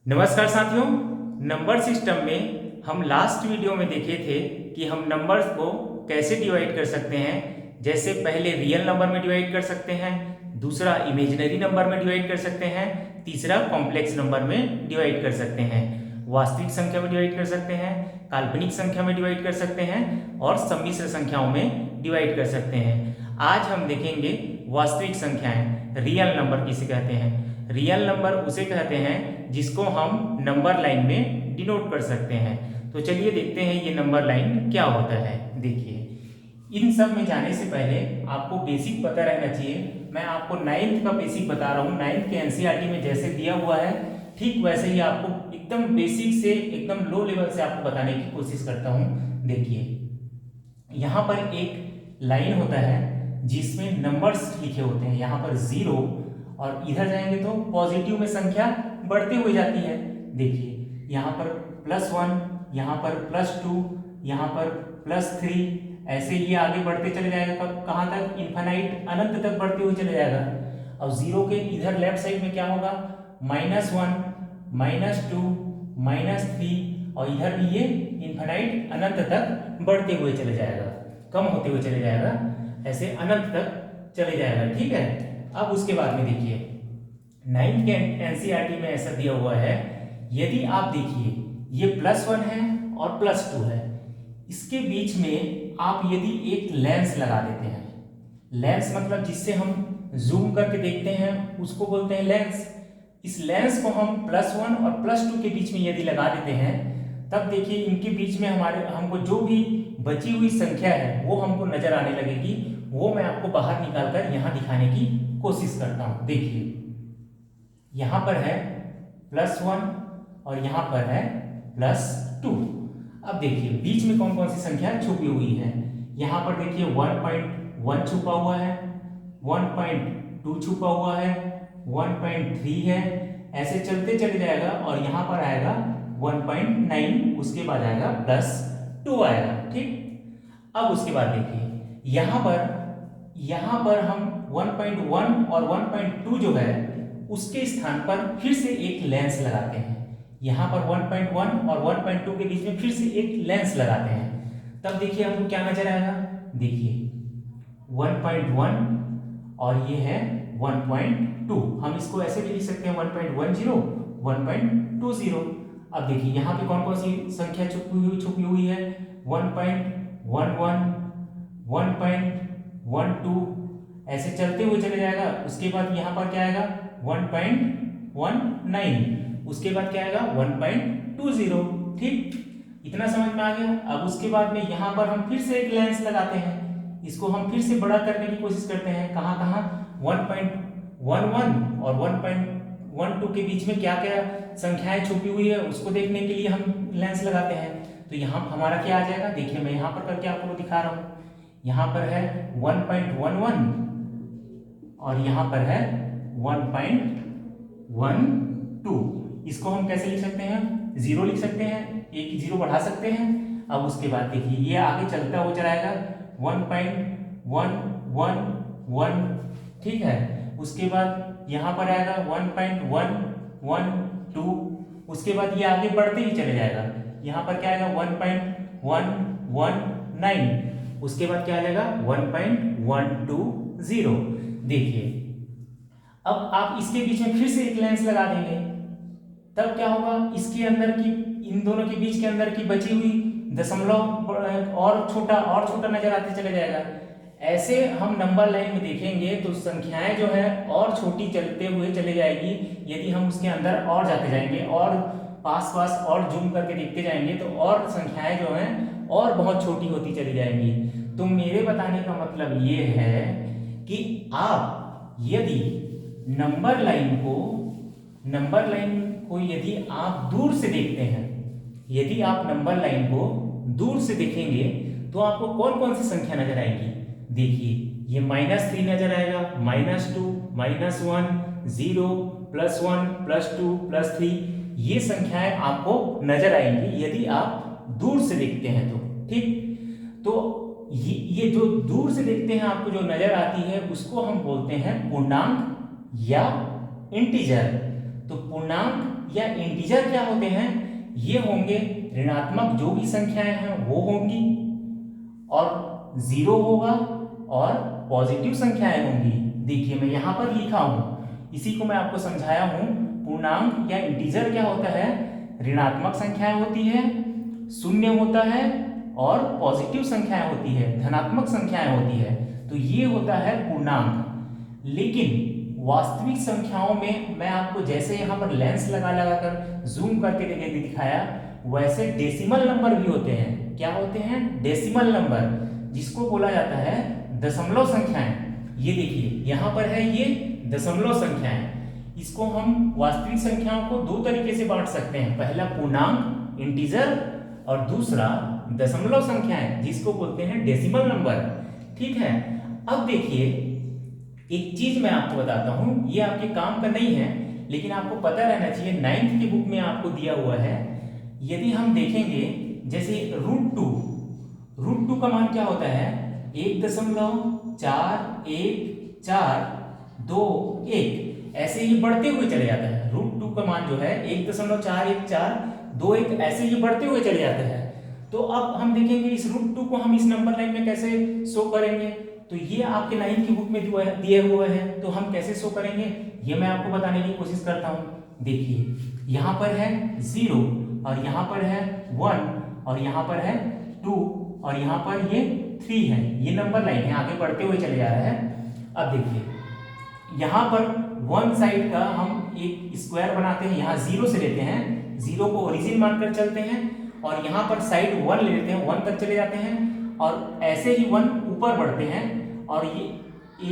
नमस्कार साथियों। Number system में हम लास्ट वीडियो में देखे थे कि हम नंबर्स को कैसे डिवाइड कर सकते हैं। जैसे पहले रियल नंबर में डिवाइड कर सकते हैं, दूसरा इमेजिनरी नंबर में डिवाइड कर सकते हैं, तीसरा कॉम्प्लेक्स नंबर में डिवाइड कर सकते हैं, वास्तविक संख्या में डिवाइड कर सकते हैं, काल्पनिक संख्या में डिवाइड कर सकते हैं और सम्मिश्र संख्याओं में डिवाइड कर सकते हैं। आज हम देखेंगे वास्तविक संख्याएं, रियल नंबर किसे कहते हैं। रियल नंबर उसे कहते हैं जिसको हम नंबर लाइन में डिनोट कर सकते हैं। तो चलिए देखते हैं ये नंबर लाइन क्या होता है। देखिए, इन सब में जाने से पहले आपको बेसिक पता रहना चाहिए। मैं आपको 9th का बेसिक बता रहा हूँ। 9th के एनसीईआरटी में जैसे दिया हुआ है ठीक वैसे ही आपको एकदम बेसिक से एकदम लो लेवल से आपको बताने की कोशिश करता हूँ। देखिए, यहाँ पर एक लाइन होता है जिसमें नंबर्स लिखे होते हैं। यहाँ पर 0 और इधर जाएंगे तो पॉजिटिव में संख्या बढ़ती हुई जाती है। देखिए, यहाँ पर +1, यहाँ पर +2, यहाँ पर +3, ऐसे ये आगे बढ़ते चले जाएगा। कब कहाँ तक? इन्फिनाइट, अनंत तक बढ़ते हुए चले जाएगा। अब 0 के इधर लेफ्ट साइड में क्या होगा? -1, -2, -3 और इधर भी ये इन्फिनाइट अनंत तक बढ़ते हुए चले जाएगा, कम होते हुए चले जाएगा, ऐसे अनंत तक चले जाएगा। ठीक है। अब उसके बाद में देखिए, 9th के एनसीईआरटी में ऐसा दिया हुआ है, यदि आप देखिए ये +1 है और +2 है, इसके बीच में आप यदि एक लेंस लगा देते हैं, लेंस मतलब जिससे हम जूम करके देखते हैं उसको बोलते हैं लेंस। इस लेंस को हम +1 और +2 के बीच में यदि लगा देते हैं, तब देखिए इनके बीच में हमको जो भी बची हुई संख्या है वो हमको नजर आने लगेगी। वो मैं आपको बाहर निकालकर यहाँ दिखाने की कोशिश करता हूँ। देखिए, यहाँ पर है +1 और यहाँ पर है +2। अब देखिए बीच में कौन कौन सी संख्या छुपी हुई है। यहाँ पर देखिए 1.1 छुपा हुआ है, 1.2 छुपा हुआ है, 1.3 है, ऐसे चलते चले जाएगा और यहाँ पर आएगा 1.9, उसके बाद आएगा +2 आएगा। ठीक। अब उसके बाद देखिए यहाँ पर हम 1.1 और 1.2 जो है उसके स्थान पर फिर से एक लेंस लगाते हैं। यहाँ पर 1.1 और 1.2 के बीच में फिर से एक लेंस लगाते हैं। तब देखिए हमको क्या नजर आएगा। देखिए 1.1 और ये है 1.2। हम इसको ऐसे भी लिख सकते हैं 1.10, 1.20। अब देखिए यहाँ पे कौन कौन सी संख्या छुपी हुई है। 1.11, 1.12, ऐसे चलते हुए चले जाएगा। उसके बाद यहाँ पर क्या आएगा? 1.19, उसके बाद क्या आएगा? 1.20। ठीक, इतना समझ में आ गया। अब उसके बाद में यहाँ पर हम फिर से एक लेंस लगाते हैं, इसको हम फिर से बड़ा करने की कोशिश करते हैं। कहाँ कहाँ? 1.11 और 1.12 के बीच में क्या क्या संख्याएं छुपी हुई है उसको देखने के लिए हम लेंस लगाते हैं। तो यहाँ हमारा क्या आ जाएगा? देखिए मैं यहाँ पर करके आपको दिखा रहा हूँ। यहाँ पर है 1.11 और यहाँ पर है 1.12। इसको हम कैसे लिख सकते हैं? 0 लिख सकते हैं, एक 0 बढ़ा सकते हैं। अब उसके बाद देखिए ये आगे चलता हो जाएगा 1.111। ठीक है। उसके बाद यहाँ पर आएगा 1.112। उसके बाद ये आगे बढ़ते ही चले जाएगा। यहाँ पर क्या आएगा? 1.119। उसके बाद क्या आ जाएगा? 1.120। देखिए अब आप इसके बीच में फिर से एक लेंस लगा देंगे, तब क्या होगा? इसके अंदर की, इन दोनों के बीच के अंदर की बची हुई दशमलव और छोटा नजर आते चले जाएगा। ऐसे हम नंबर लाइन में देखेंगे तो संख्याएं जो है और छोटी चलते हुए चले जाएगी। यदि हम उसके अंदर और जाते जाएंगे और पास और जूम करके देखते जाएंगे तो और संख्याएं जो हैं और बहुत छोटी होती चली जाएंगी। तो मेरे बताने का मतलब ये है कि आप यदि नंबर लाइन को यदि आप दूर से देखते हैं, यदि आप नंबर लाइन को दूर से देखेंगे तो आपको कौन कौन सी संख्या नजर आएगी। देखिए ये -3 नजर आएगा, -2, -1, 0, +1, +2, +3, ये संख्याएं आपको नजर आएंगी यदि आप दूर से देखते हैं तो। ठीक, तो ये जो दूर से देखते हैं आपको जो नजर आती है उसको हम बोलते हैं पूर्णांक या इंटीजर। तो पूर्णांक या इंटीजर क्या होते हैं, ये होंगे ऋणात्मक जो भी संख्याएं हैं वो होंगी, और जीरो होगा, और पॉजिटिव संख्याएं होंगी। देखिए मैं यहां पर लिखा हूं, इसी को मैं आपको समझाया हूं। पूर्णांक या इंटीजर क्या होता है, ऋणात्मक संख्याएं होती है, शून्य होता है, और पॉजिटिव संख्याएं होती है, धनात्मक संख्याएं होती है। तो ये होता है पूर्णांक। लेकिन वास्तविक संख्याओं में मैं आपको जैसे यहाँ पर लेंस लगा लगा कर जूम करके दिखाया, वैसे डेसिमल नंबर भी होते हैं। क्या होते हैं, डेसिमल नंबर, जिसको बोला जाता है दशमलव संख्याएं। ये देखिए यहाँ पर है ये दशमलव संख्याएं। इसको हम वास्तविक संख्याओं को दो तरीके से बांट सकते हैं, पहला पूर्णांक इंटीजर, और दूसरा दशमलव संख्याएं जिसको बोलते हैं डेसिमल नंबर। ठीक है, अब देखिए एक चीज मैं आपको बताता हूं, ये आपके काम का नहीं है लेकिन आपको पता रहना चाहिए। 9th की बुक में आपको दिया हुआ है, यदि हम देखेंगे जैसे √2 का मान क्या होता है, 1.4142 ऐसे ही बढ़ते हुए चले जाता है। √2 का मान जो है 1.4142 ऐसे ही बढ़ते हुए चले जाता है। तो अब हम देखेंगे इस √2 को हम इस नंबर लाइन में कैसे शो करेंगे। तो ये आपके 9th की बुक में दिए हुए हैं, तो हम कैसे शो करेंगे ये मैं आपको बताने की कोशिश करता हूँ। देखिए यहाँ पर है 0, और यहाँ पर है 1, और यहाँ पर है 2, और यहाँ पर ये 3 है। ये नंबर लाइन है, आगे बढ़ते हुए चले जा रहा है। अब देखिए यहाँ पर वन साइड का हम एक स्क्वायर बनाते हैं, यहाँ 0 से लेते हैं, 0 को ओरिजिन मानकर चलते हैं, और यहाँ पर साइड 1 ले लेते हैं, 1 तक चले जाते हैं, और ऐसे ही 1 ऊपर बढ़ते हैं, और ये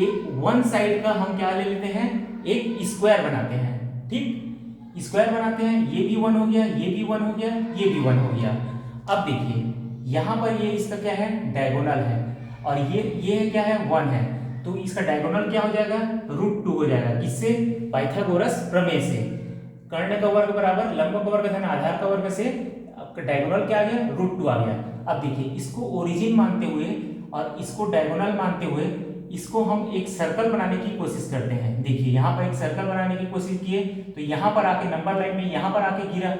एक वन साइड का हम क्या ले लेते हैं, एक स्क्वायर बनाते हैं। ठीक, स्क्वायर बनाते हैं, ये भी 1 हो गया, ये भी 1 हो गया, ये भी 1 हो गया। अब देखिए यहाँ पर ये इसका क्या है, डायगोनल है, और ये क्या है, 1 है, तो इसका डायगोनल क्या हो जाएगा, √2 हो जाएगा। किससे, पाइथागोरस प्रमेय से। कर्ण का वर्ग बराबर लंब का वर्ग धन आधार का वर्ग से डायगोनल क्या आ गया, √2 आ गया। अब देखिए इसको ओरिजिन मानते हुए और इसको डायगोनल मानते हुए इसको हम एक सर्कल बनाने की कोशिश करते हैं। देखिए यहाँ पर एक सर्कल बनाने की कोशिश किए, तो यहाँ पर आके नंबर लाइन में यहाँ पर आके गिरा,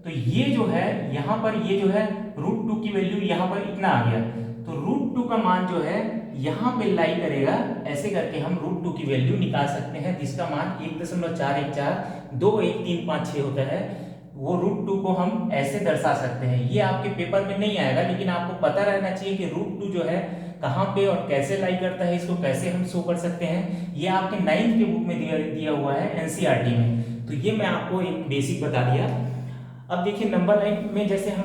तो ये जो है यहाँ पर ये जो है √2 की वैल्यू यहाँ पर इतना आ गया। तो √2 का मान जो है यहाँ पे लाई करेगा, ऐसे करके हम √2 की वैल्यू निकाल सकते हैं, जिसका मान 1.4142135 होता है। वो √2 को हम ऐसे दर्शा सकते हैं। ये आपके पेपर में नहीं आएगा, लेकिन आपको पता रहना चाहिए कि √2 जो है कहाँ पे और कैसे लाई करता है, इसको कैसे हम शो कर सकते हैं। ये आपके 9th के बुक में दिया हुआ है, NCERT में। तो ये मैं आपको एक बेसिक बता दिया। अब देखिए नंबर लाइन में जैसे मैं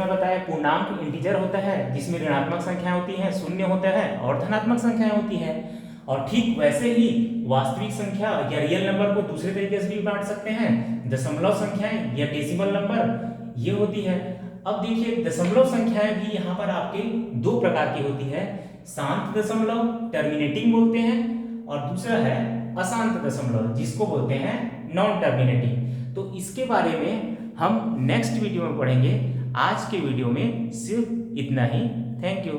बताया, पूर्णांक इंटीजर होता है जिसमें ऋणात्मक संख्याएं होती हैं, शून्य होता है, और धनात्मक संख्याएं होती हैं। और ठीक वैसे ही वास्तविक संख्या या रियल नंबर को दूसरे तरीके से भी बांट सकते हैं, दशमलव संख्याएं या डेसिमल नंबर ये होती है। अब देखिए दशमलव संख्याएं भी यहाँ पर आपके दो प्रकार की होती है, शांत दशमलव टर्मिनेटिंग बोलते हैं, और दूसरा है अशांत दशमलव जिसको बोलते हैं नॉन टर्मिनेटिंग। तो इसके बारे में हम नेक्स्ट वीडियो में पढ़ेंगे। आज के वीडियो में सिर्फ इतना ही। Thank you.